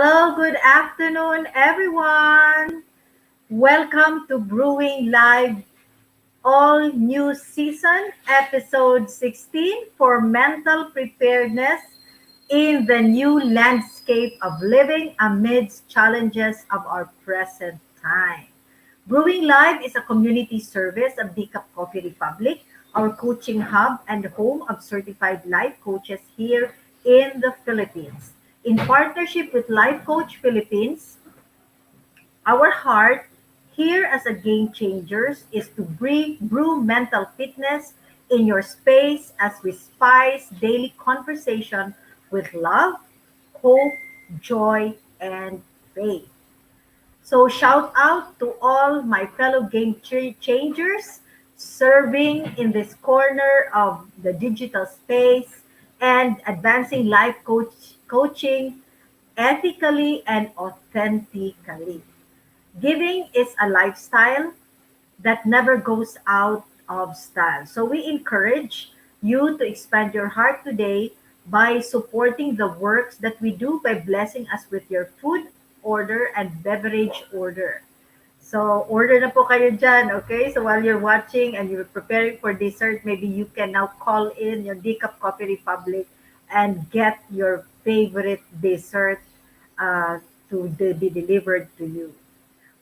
Good afternoon, everyone. Welcome to Brewing Live All New Season, Episode 16 for Mental Preparedness in the New Landscape of Living Amidst Challenges of Our Present Time. Brewing Live is a community service of Decaf Coffee Republic, our coaching hub and home of certified life coaches here in the Philippines. In partnership with Life Coach Philippines, our heart here as a game changers is to brew mental fitness in your space as we spice daily conversation with love, hope, joy, and faith. So shout out to all my fellow changers serving in this corner of the digital space and advancing life coaching ethically and authentically. Giving is a lifestyle that never goes out of style. So we encourage you to expand your heart today by supporting the works that we do by blessing us with your food order and beverage order. So order na po kayo dyan, okay? So while you're watching and you're preparing for dessert, maybe you can now call in your Decaf Coffee Republic and get your favorite dessert uh, to be delivered to you.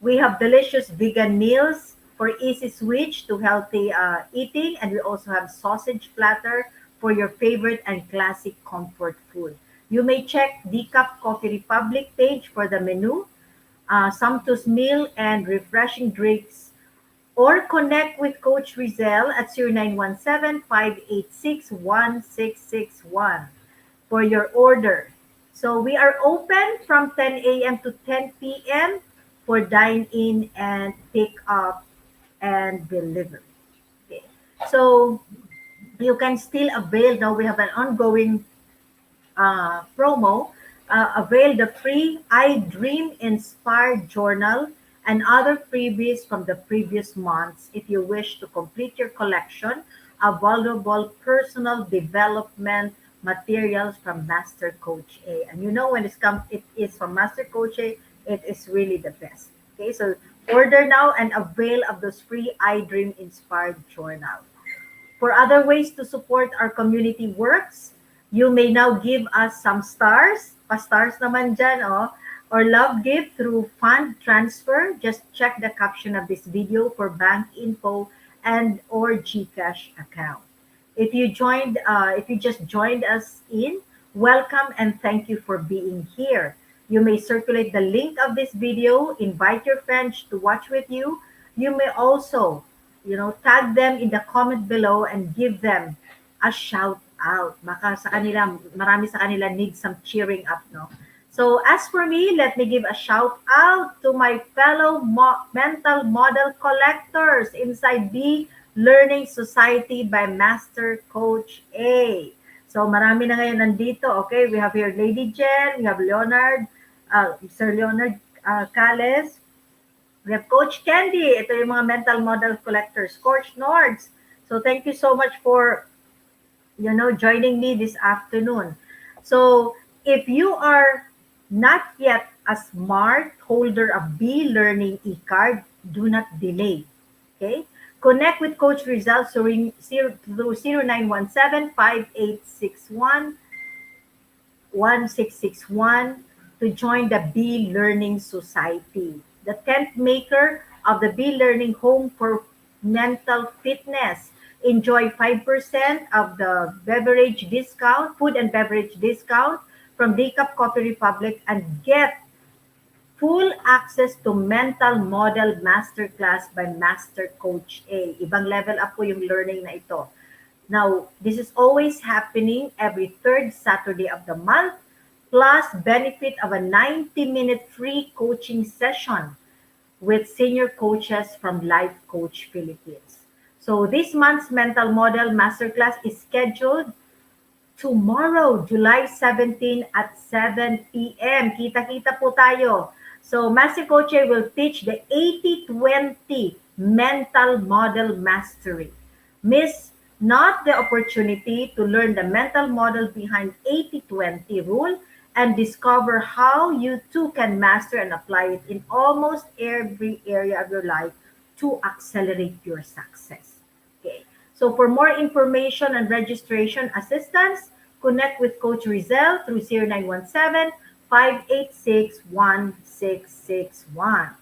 We have delicious vegan meals for easy switch to healthy eating, and we also have sausage platter for your favorite and classic comfort food. You may check Decaf Coffee Republic page for the menu, sumptuous meal, and refreshing drinks, or connect with Coach Rezzhel at 0917-586-1661 for your order. So we are open from 10 a.m. to 10 p.m. for dine-in and pick-up and delivery. Okay. So you can still avail, now we have an ongoing promo, avail the free I Dream Inspired Journal and other freebies from the previous months if you wish to complete your collection of valuable personal development materials from Master Coach A. And you know when it is from Master Coach A, it is really the best. Okay, so order now and avail of those free I Dream Inspired Journal. For other ways to support our community works, you may now give us some stars, pa-stars naman dyan, oh, or love gift through fund transfer. Just check the caption of this video for bank info and or GCash account. If you just joined us in, welcome and thank you for being here. You may circulate the link of this video, invite your friends to watch with you. You may also, tag them in the comment below and give them a shout out. Baka sa kanila, marami sa kanila need some cheering up, no? So as for me, let me give a shout out to my fellow mental model collectors inside the Learning Society by Master Coach A. So marami na ngayon nandito. Okay, we have here Lady Jen, we have Leonard, Sir Leonard Cales. We have Coach Candy. Ito yung mga mental model collectors. Coach Nords. So thank you so much for, joining me this afternoon. So if you are not yet a smart holder of B Learning e-card, do not delay. Okay? Connect with Coach Rezzhel through 0917-5861-1661 to join the B Learning Society, the tent maker of the B Learning Home for Mental Fitness. Enjoy 5% of the beverage discount, food and beverage discount from Decaf Coffee Republic and get full access to Mental Model Masterclass by Master Coach A. Ibang level up po yung learning na ito. Now, this is always happening every third Saturday of the month, plus benefit of a 90-minute free coaching session with senior coaches from Life Coach Philippines. So this month's Mental Model Masterclass is scheduled tomorrow, July 17 at 7 p.m. Kita-kita po tayo. So Master Coach A will teach the 80-20 Mental Model Mastery. Miss not the opportunity to learn the mental model behind 80-20 rule and discover how you too can master and apply it in almost every area of your life to accelerate your success. Okay. So for more information and registration assistance, connect with Coach Rezzhel through 0917-586-1661.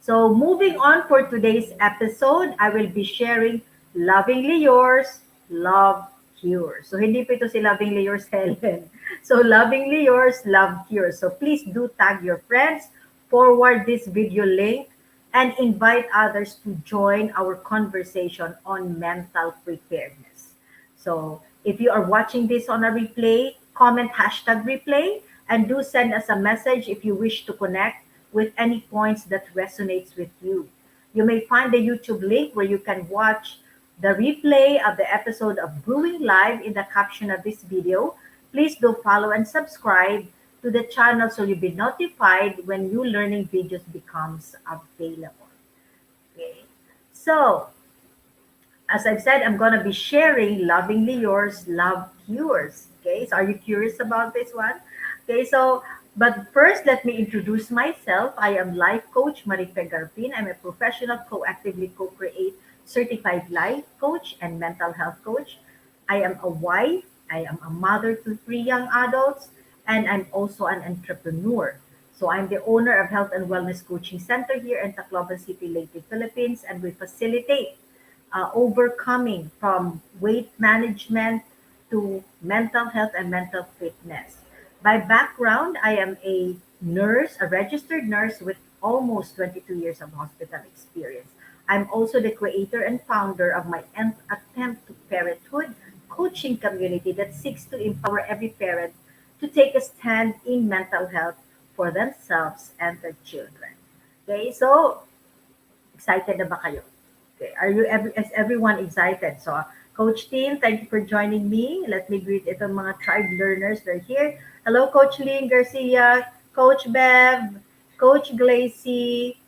So moving on for today's episode, I will be sharing Lovingly Yours, Love Cures. So hindi po ito si Lovingly Yours Helen. So Lovingly Yours, Love Cures. So please do tag your friends, forward this video link, and invite others to join our conversation on mental preparedness. So if you are watching this on a replay, comment hashtag replay and do send us a message if you wish to connect with any points that resonates with you. You may find the YouTube link where you can watch the replay of the episode of Brewing Live in the caption of this video. Please do follow and subscribe to the channel so you'll be notified when new learning videos becomes available. Okay. So, as I've said, I'm going to be sharing Lovingly Yours, Love Cures. Okay, so are you curious about this one? Okay, so, but first, let me introduce myself. I am life coach Marife. I'm a professional co-actively co-create certified life coach and mental health coach. I am a wife. I am a mother to three young adults, and I'm also an entrepreneur. So I'm the owner of Health and Wellness Coaching Center here in Tacloban City, Leyte, Philippines, and we facilitate overcoming from weight management to mental health and mental fitness. By background, I am a nurse, a registered nurse with almost 22 years of hospital experience. I'm also the creator and founder of my attempt to parenthood coaching community that seeks to empower every parent to take a stand in mental health for themselves and their children. Okay, so excited na ba kayo? Okay, is everyone excited? So, Coach Team, thank you for joining me. Let me greet itong mga tribe learners that are here. Hello, Coach Lynn Garcia, Coach Bev, Coach Glacy,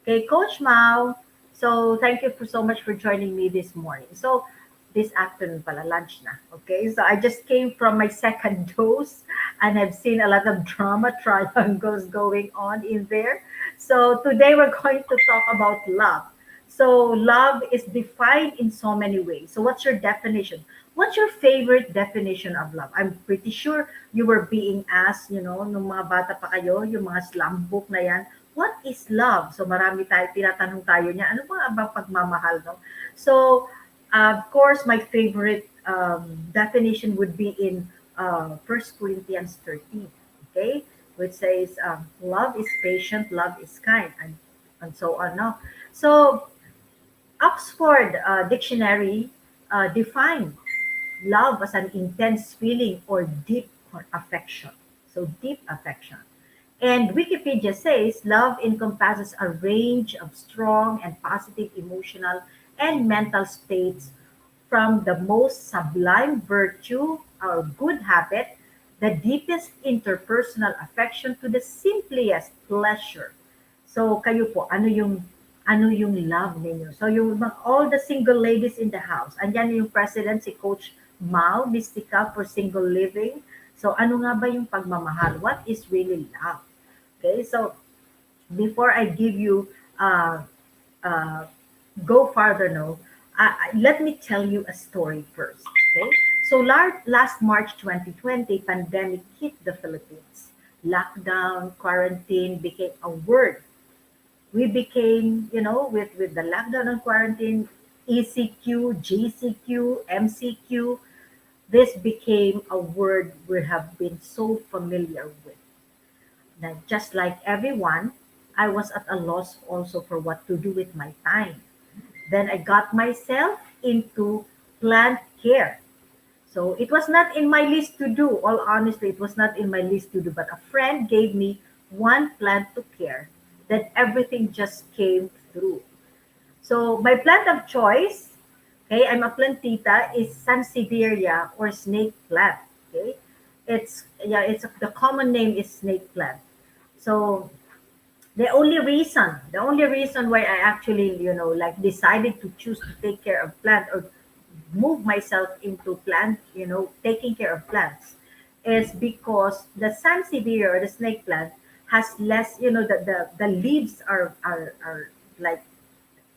okay, Coach Mao. So, thank you for so much for joining me this morning. So, this afternoon pala, lunch na. Okay, so I just came from my second dose and I've seen a lot of drama triangles going on in there. So, today we're going to talk about love. So love is defined in so many ways. So what's your definition? What's your favorite definition of love? I'm pretty sure you were being asked, nung mga bata pa kayo, yung mga slam book na yan, what is love? So marami tayo, tinatanong tayo niya, ano ba ang pagmamahal, no? So, of course, my favorite definition would be in 1 Corinthians 13, okay? Which says, love is patient, love is kind, and so on, no? So, Oxford Dictionary define love as an intense feeling or deep affection. So deep affection. And Wikipedia says love encompasses a range of strong and positive emotional and mental states from the most sublime virtue or good habit, the deepest interpersonal affection to the simplest pleasure. So kayo po, ano yung love ninyo? So all the single ladies in the house, andyan yung president si Coach Mal, Mystica for Single Living. So ano nga ba yung pagmamahal? What is really love? Okay, so before I give you uh, go farther, no, let me tell you a story first. Okay, so last March 2020, pandemic hit the Philippines. Lockdown, quarantine became a word. We became, with the lockdown and quarantine, ECQ, GCQ, MCQ, this became a word we have been so familiar with. Now, just like everyone, I was at a loss also for what to do with my time. Then I got myself into plant care. So it was not in my list to do. All honestly, it was not in my list to do. But a friend gave me one plant to care. That everything just came through. So my plant of choice, okay, I'm a plantita, is Sansevieria or snake plant. Okay, it's the common name is snake plant. So the only reason why I actually like decided to choose to take care of plant or move myself into plant, taking care of plants, is because the sansevieria or the snake plant has less, the leaves are like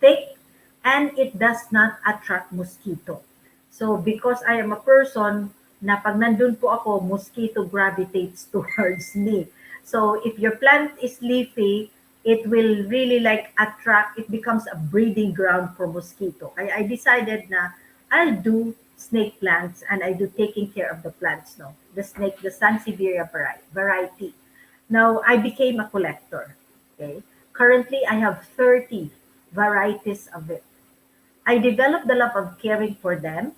thick, and it does not attract mosquito. So because I am a person na pag nandun po ako, mosquito gravitates towards me. So if your plant is leafy, it will really like attract, it becomes a breeding ground for mosquito. I decided na I'll do snake plants, and I do taking care of the plants, no? The Sansevieria variety. Now, I became a collector. Okay. Currently, I have 30 varieties of it. I developed the love of caring for them.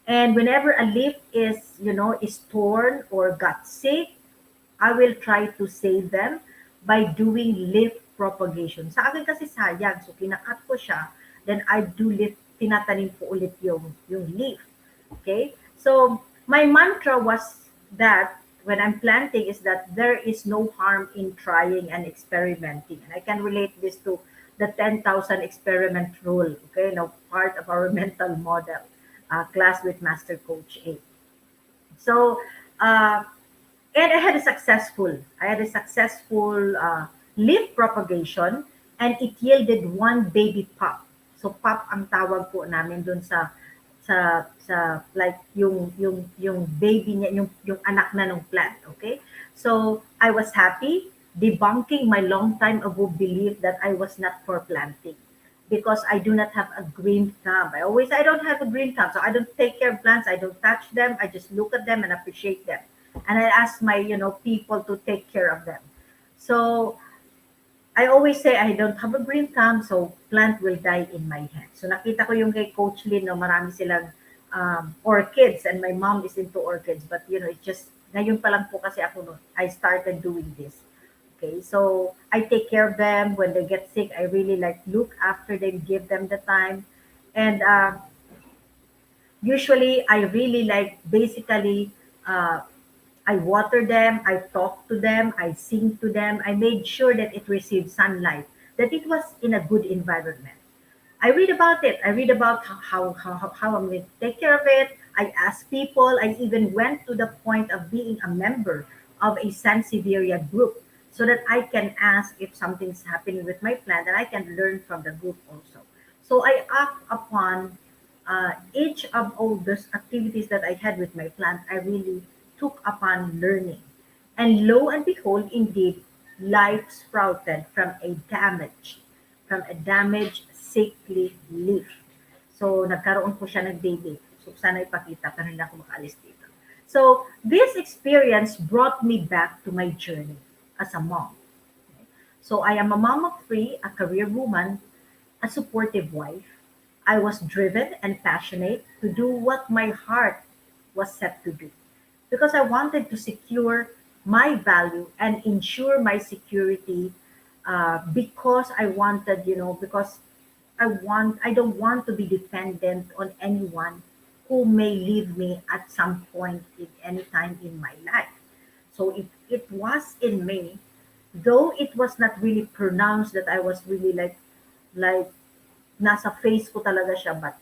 And whenever a leaf is torn or got sick, I will try to save them by doing leaf propagation. Sa akin kasi sayang, so kinakat ko siya, then I do leaf, tinatanim ko ulit yung leaf. Okay? So, my mantra was that when I'm planting is that there is no harm in trying and experimenting. And I can relate this to the 10,000 experiment rule, okay? Now, part of our mental model class with Master Coach A. So, uh, and I had a successful leaf propagation, and it yielded one baby pup. So pup ang tawag po namin dun sa like yung baby niya, yung anak na ng plant, okay? So I was happy debunking my long time ago belief that I was not for planting because I do not have a green thumb. I don't have a green thumb, so I don't take care of plants. I don't touch them. I just look at them and appreciate them, and I ask my people to take care of them. So I always say I don't have a green thumb, so plant will die in my hand. So nakita ko yung kay Coach Lin, no, marami silang orchids, and my mom is into orchids. But it's just ngayon pa lang po kasi ako no, I started doing this. Okay, so I take care of them when they get sick. I really like look after them, give them the time, and usually I really like basically uh, I water them, I talk to them, I sing to them. I made sure that it received sunlight, that it was in a good environment. I read about it. I read about how I'm going to take care of it. I ask people. I even went to the point of being a member of a Sansevieria group so that I can ask if something's happening with my plant and I can learn from the group also. So I act upon each of all those activities that I had with my plant. I really took upon learning. And lo and behold, indeed, life sprouted from a damaged, sickly leaf. So, nagkaroon po siya ng baby. So, sana ipakita, pero hindi ako makaalis dito. So, this experience brought me back to my journey as a mom. So, I am a mom of three, a career woman, a supportive wife. I was driven and passionate to do what my heart was set to do because I wanted to secure my value and ensure my security because I don't want to be dependent on anyone who may leave me at some point in any time in my life. So if it was in me, though it was not really pronounced that I was really like nasa face ko talaga siya, but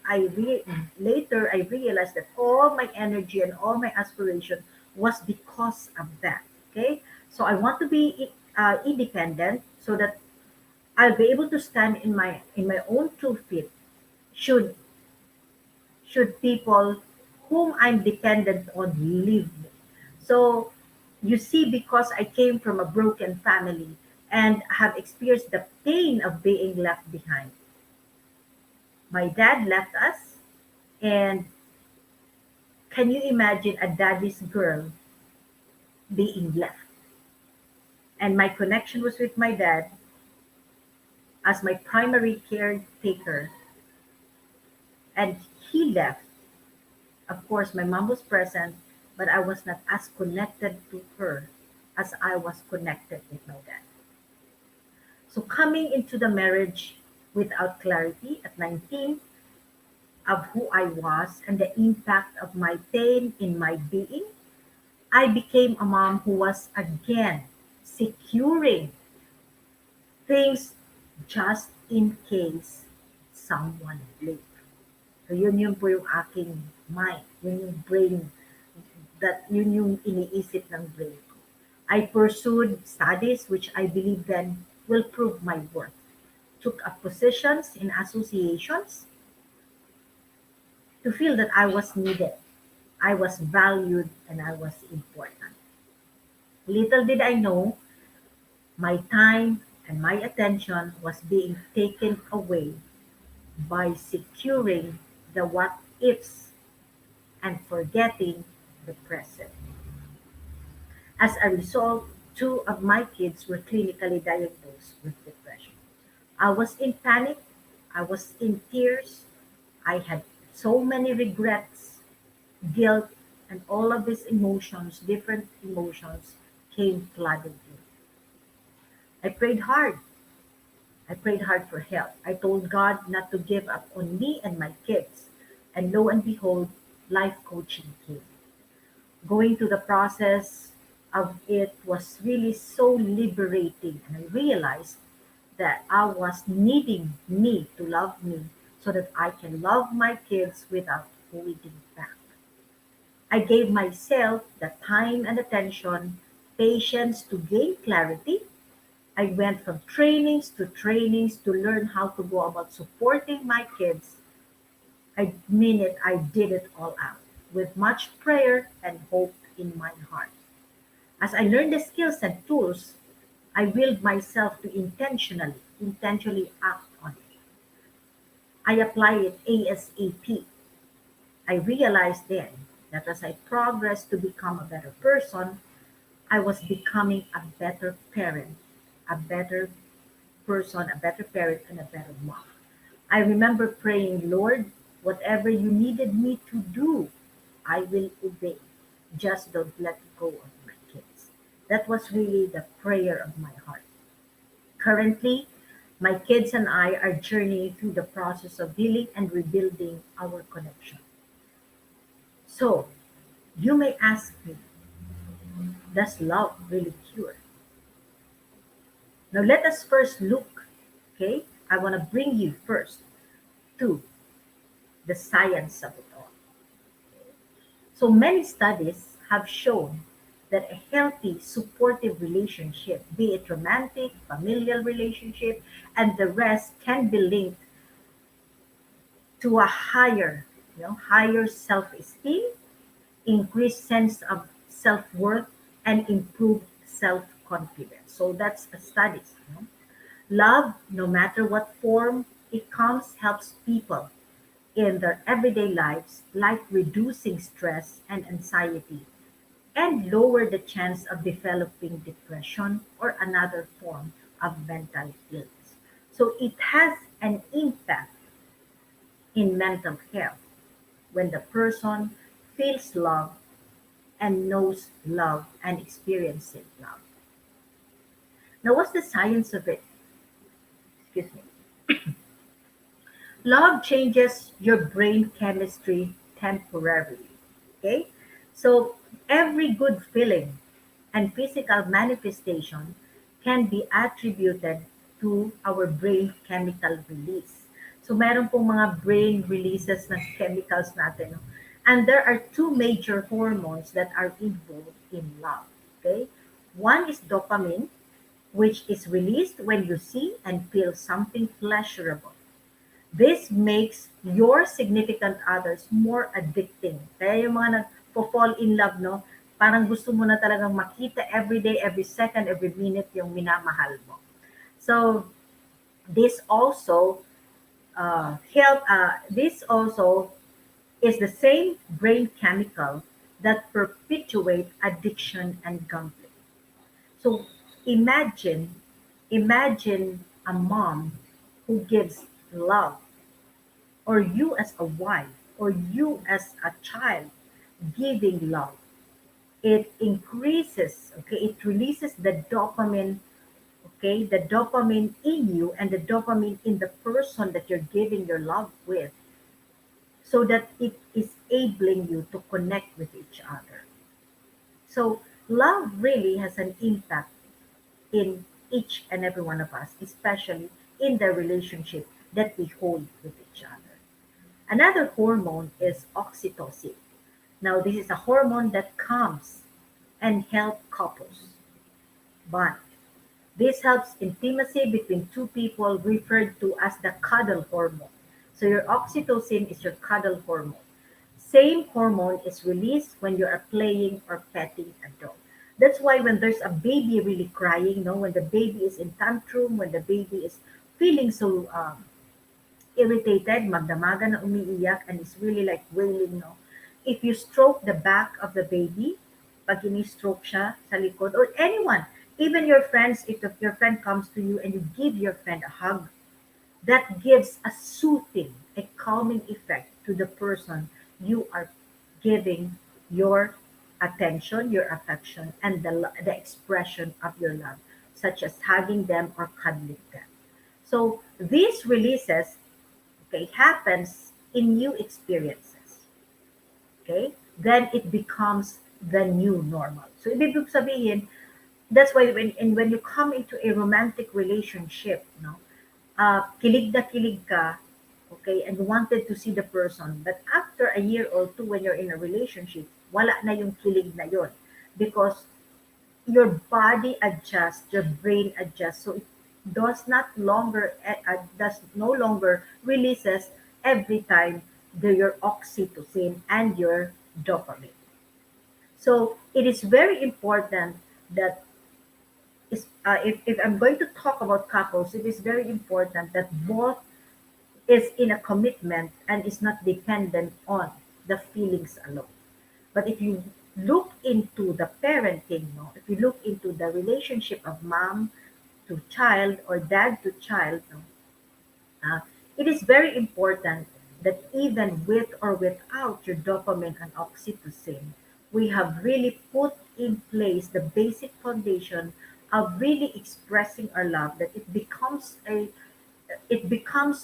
later I realized that all my energy and all my aspiration was because of that. Okay, so I want to be independent so that I'll be able to stand in my own 2 feet. Should should people whom I'm dependent on leave me. So you see, because I came from a broken family and have experienced the pain of being left behind. My dad left us, and can you imagine a daddy's girl being left? And my connection was with my dad as my primary caretaker, and he left. Of course, my mom was present, but I was not as connected to her as I was connected with my dad. So coming into the marriage without clarity at 19 of who I was and the impact of my pain in my being, I became a mom who was again securing things just in case someone leave. So yun po yung aking mind, yun yung brain, that yun yung iniisip ng brain ko. I pursued studies which I believe then will prove my worth. Took up positions in associations to feel that I was needed, I was valued, and I was important. Little did I know my time and my attention was being taken away by securing the what ifs and forgetting the present. As a result, two of my kids were clinically diagnosed with depression. I was in panic, I was in tears, I had so many regrets, guilt, and all of these emotions, different emotions, came flooding in. I prayed hard. I prayed hard for help. I told God not to give up on me and my kids. And lo and behold, life coaching came. Going through the process of it was really so liberating. And I realized that I was needing me to love me so that I can love my kids without holding back. I gave myself the time and attention, patience to gain clarity. I went from trainings to learn how to go about supporting my kids. I mean it, I did it all out with much prayer and hope in my heart. As I learned the skills and tools, I willed myself to intentionally act on it. I apply it ASAP. I realized then that as I progressed to become a better person, I was becoming a better parent, a better person, a better parent, and a better mom. I remember praying, Lord, whatever you needed me to do, I will obey. Just don't let go of my kids. That was really the prayer of my heart. Currently, my kids and I are journeying through the process of healing and rebuilding our connection. So, you may ask me, does love really cure? Now, let us first look, okay? I want to bring you first to the science of it all. So, many studies have shown that a healthy, supportive relationship, be it romantic, familial relationship, and the rest can be linked to a higher self-esteem, increased sense of self-worth, and improved self-confidence. So that's a studies. Love, no matter what form it comes, helps people in their everyday lives, like reducing stress and anxiety, and lower the chance of developing depression or another form of mental illness. So it has an impact in mental health when the person feels love and knows love and experiences love. Now, what's the science of it? Excuse me. Love changes your brain chemistry temporarily. Okay? So, every good feeling and physical manifestation can be attributed to our brain chemical release. So, meron pong mga brain releases ng chemicals natin. No? And there are two major hormones that are involved in love. Okay? One is dopamine, which is released when you see and feel something pleasurable. This makes your significant others more addicting. Kaya yung mga nagpo-fall in love, no, parang gusto mo na talagang makita every day, every second, every minute yung minamahal mo. So, this also this also is the same brain chemical that perpetuate addiction and conflict. So, imagine, imagine a mom who gives love, or you as a wife, or you as a child giving love. It increases, okay, it releases the dopamine, okay, the dopamine in you and the dopamine in the person that you're giving your love with, so that it is enabling you to connect with each other. So, love really has an impact in each and every one of us, especially in the relationship that we hold with each other. Another hormone is oxytocin. Now, this is a hormone that comes and help couples bond. This helps intimacy between two people, referred to as the cuddle hormone. So your oxytocin is your cuddle hormone. Same hormone is released when you are playing or petting a dog. That's why when there's a baby really crying, when the baby is in tantrum, when the baby is feeling so irritated, magdamaga na umiiyak, and is really like wailing, no? If you stroke the back of the baby, pag ini-stroke siya sa likod, or anyone, even your friends, if your friend comes to you and you give your friend a hug, that gives a soothing, a calming effect to the person you are giving your attention, your affection, and the expression of your love, such as hugging them or cuddling them. So these releases, okay, happens in new experiences. Okay? Then it becomes the new normal. So ibig sabihin, that's why when you come into a romantic relationship, kilig na kilig ka, okay, and wanted to see the person, but after a year or two when you're in a relationship, wala na yung kilig na yon, because your body adjusts, your brain adjusts, so it does no longer releases every time your oxytocin and your dopamine. So it is very important that if I'm going to talk about couples, it is very important that both is in a commitment and is not dependent on the feelings alone. But if you look into the parenting, no, if you look into the relationship of mom to child or dad to child, no, uh, it is very important that even with or without your dopamine and oxytocin, we have really put in place the basic foundation of really expressing our love, that it becomes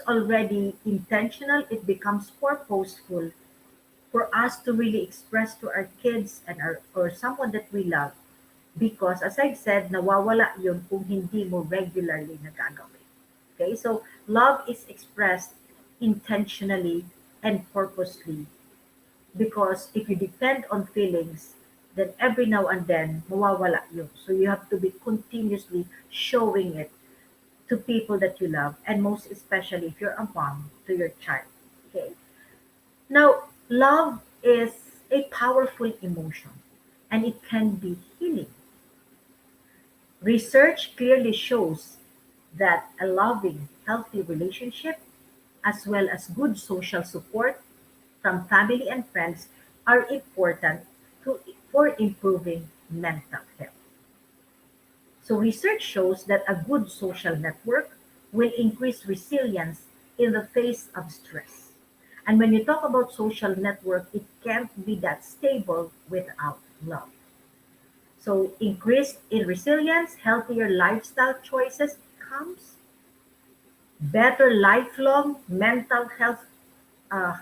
already intentional, it becomes purposeful for us to really express to our kids and our or someone that we love, because as I've said, nawawala yun kung hindi mo regularly nagagawin. Okay, so love is expressed intentionally and purposely, because if you depend on feelings, then every now and then mawawala yun. So you have to be continuously showing it to people that you love, and most especially if you're a mom, to your child. Okay. Now, love is a powerful emotion and it can be healing. Research clearly shows that a loving, healthy relationship, as well as good social support from family and friends, are important for improving mental health. So, research shows that a good social network will increase resilience in the face of stress. And when you talk about social network, it can't be that stable without love. So, increased in resilience, healthier lifestyle choices comes, better lifelong mental health uh,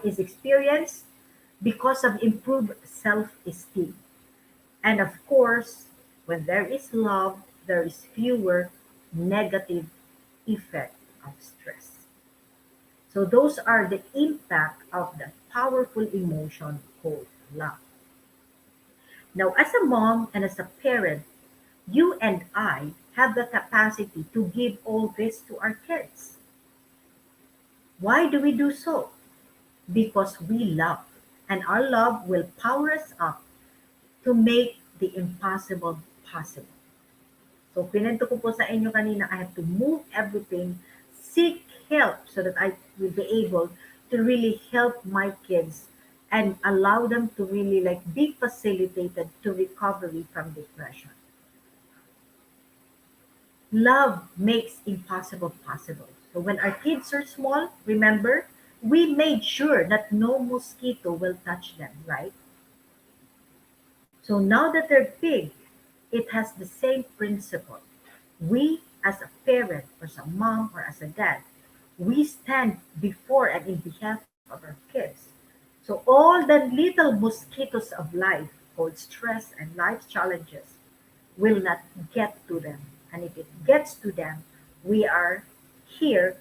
is experienced because of improved self-esteem. And of course, when there is love, there is fewer negative effect of stress. So those are the impact of the powerful emotion called love. Now, as a mom and as a parent, you and I have the capacity to give all this to our kids. Why do we do so? Because we love, and our love will power us up to make the impossible possible. So, pinento ko po sa inyo kanina, I have to move everything, seek help so that I will be able to really help my kids and allow them to really like be facilitated to recovery from depression. Love makes impossible possible. So when our kids are small, remember, we made sure that no mosquito will touch them, right? So now that they're big, it has the same principle. We, as a parent, or as a mom, or as a dad, we stand before and in behalf of our kids. So all the little mosquitoes of life, called stress and life challenges, will not get to them. And if it gets to them, we are here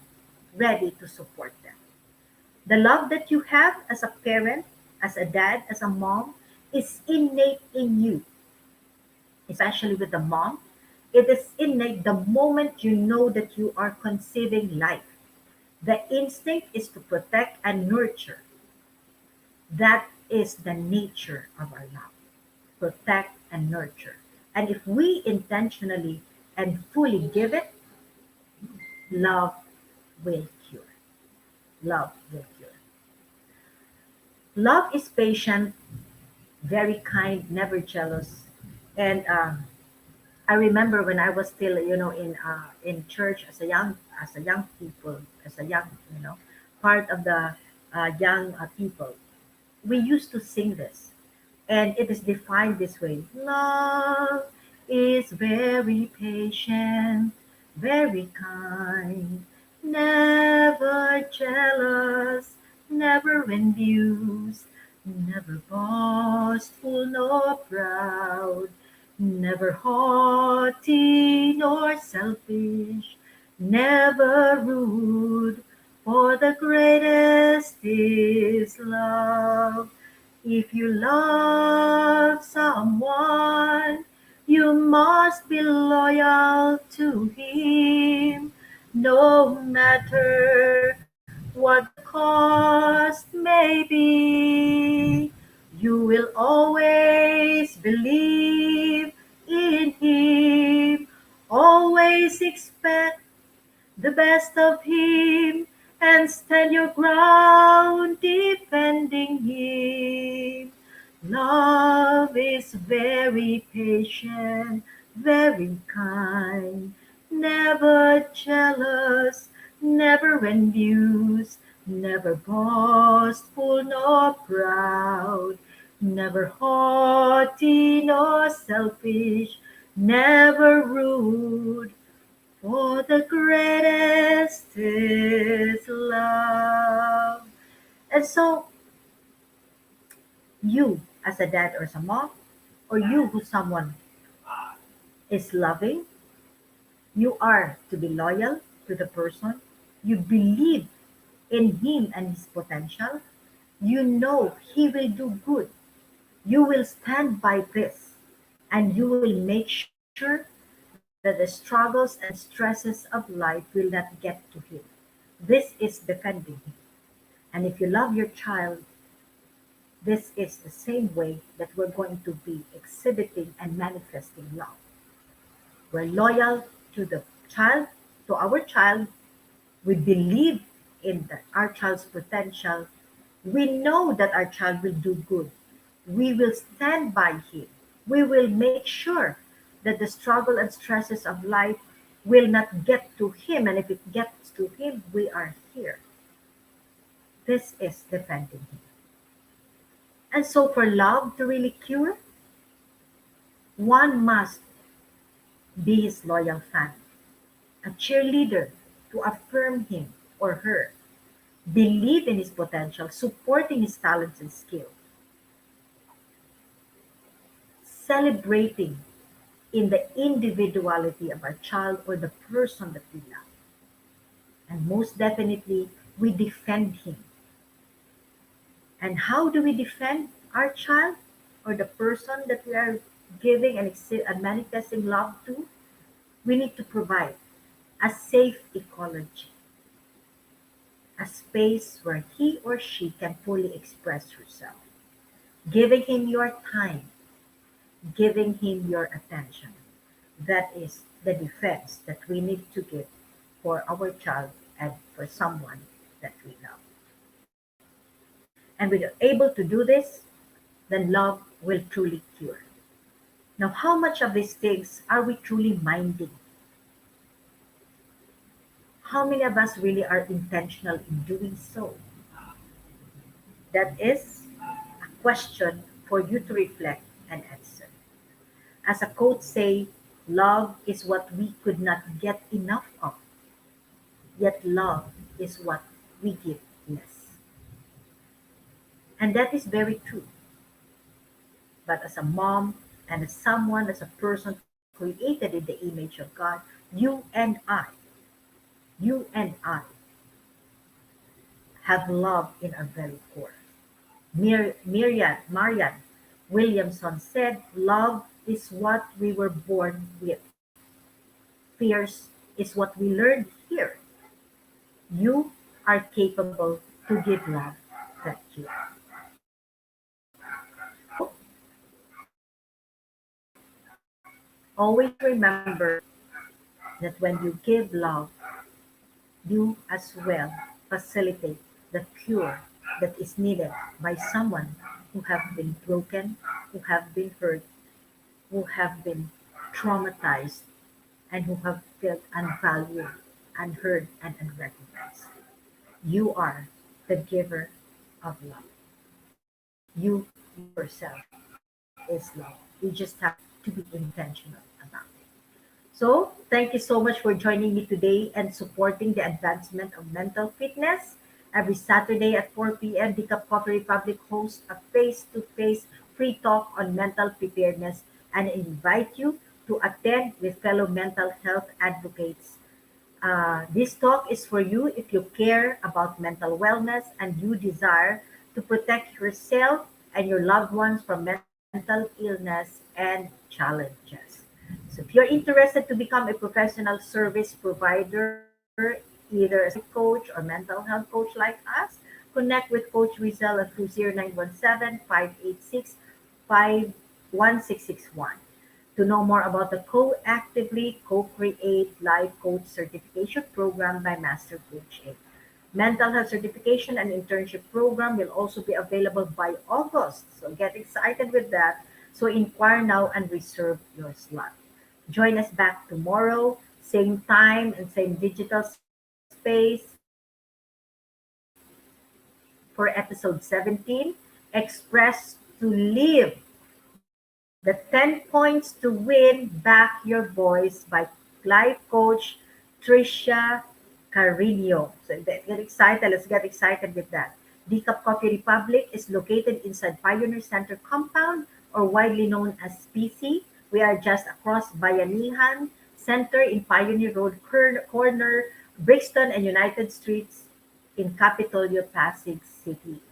ready to support them. The love that you have as a parent as a dad, as a mom, is innate in you, especially with the mom. It is innate the moment you know that you are conceiving life. The instinct is to protect and nurture. That is the nature of our love. Protect and nurture. And if we intentionally and fully give it, love will cure. Love will cure. Love is patient, very kind, never jealous. And I remember when I was still, in church as a young people, as a young, part of the young people. We used to sing this, and it is defined this way: Love is very patient, very kind, never jealous, never envious, never boastful nor proud, never haughty nor selfish, never rude, for the greatest is love. If you love someone, you must be loyal to him, no matter what the cost may be. You will always believe in him, always expect the best of him, and stand your ground defending him. Love is very patient, very kind, never jealous, never envious, never boastful nor proud, never haughty nor selfish, never rude, for the greatest is love. And so, you as a dad or as a mom, or you who someone is loving, you are to be loyal to the person. You believe in him and his potential. You know he will do good. You will stand by this, and you will make sure that the struggles and stresses of life will not get to him. This is defending him. And if you love your child, this is the same way that we're going to be exhibiting and manifesting love. We're loyal to the child, to our child. We believe in our child's potential. We know that our child will do good. We will stand by him. We will make sure that the struggle and stresses of life will not get to him. And if it gets to him, we are here. This is defending him. And so, for love to really cure, one must be his loyal fan, a cheerleader to affirm him or her, believe in his potential, supporting his talents and skill, celebrating in the individuality of our child or the person that we love. And most definitely, we defend him. And how do we defend our child or the person that we are giving and manifesting love to? We need to provide a safe ecology, a space where he or she can fully express herself, giving him your time, giving him your attention. That is the defense that we need to give for our child and for someone that we love. And when you're able to do this, then love will truly cure. Now, how much of these things are we truly minding? How many of us really are intentional in doing so? That is a question for you to reflect and answer. As a quote say, love is what we could not get enough of, yet love is what we give less. And that is very true. But as a mom and as someone, as a person created in the image of God, you and I have love in our very core. Marian Williamson said, "Love is what we were born with. Fears is what we learned here. You are capable to give love that you." So always remember that when you give love, you as well facilitate the cure that is needed by someone who have been broken, who have been hurt, who have been traumatized, and who have felt unvalued, unheard, and unrecognized. You are the giver of love. You yourself is love. You just have to be intentional about it. So, thank you so much for joining me today and supporting the advancement of mental fitness. Every Saturday at 4 p.m., the Cup Coffee Republic hosts a face to face free talk on mental preparedness and invite you to attend with fellow mental health advocates. This talk is for you if you care about mental wellness and you desire to protect yourself and your loved ones from mental illness and challenges. So, if you're interested to become a professional service provider, either as a life coach or mental health coach like us, connect with Coach Rezzhel at 0917-586-51661 to know more about the Co-Actively Co-Create Life Coach Certification Program by Master Coach A. Mental health certification and internship program will also be available by August. So get excited with that. So inquire now and reserve your slot. Join us back tomorrow, same time and same digital space for episode 17, Express to Live, the 10 points to win back your voice by life coach Trisha Carino. So get excited. Let's get excited with that. Decaf Coffee Republic is located inside Pioneer Center compound or widely known as PC. We are just across Bayanihan Center in Pioneer Road corner, Brixton and United Streets in Capitolio, Pasig City.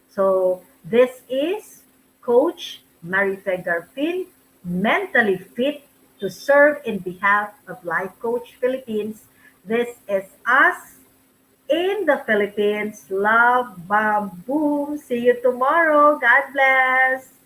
So this is Coach Marife Garfin, mentally fit to serve in behalf of Life Coach Philippines. This is us in the Philippines. Love, bomb, boom. See you tomorrow. God bless.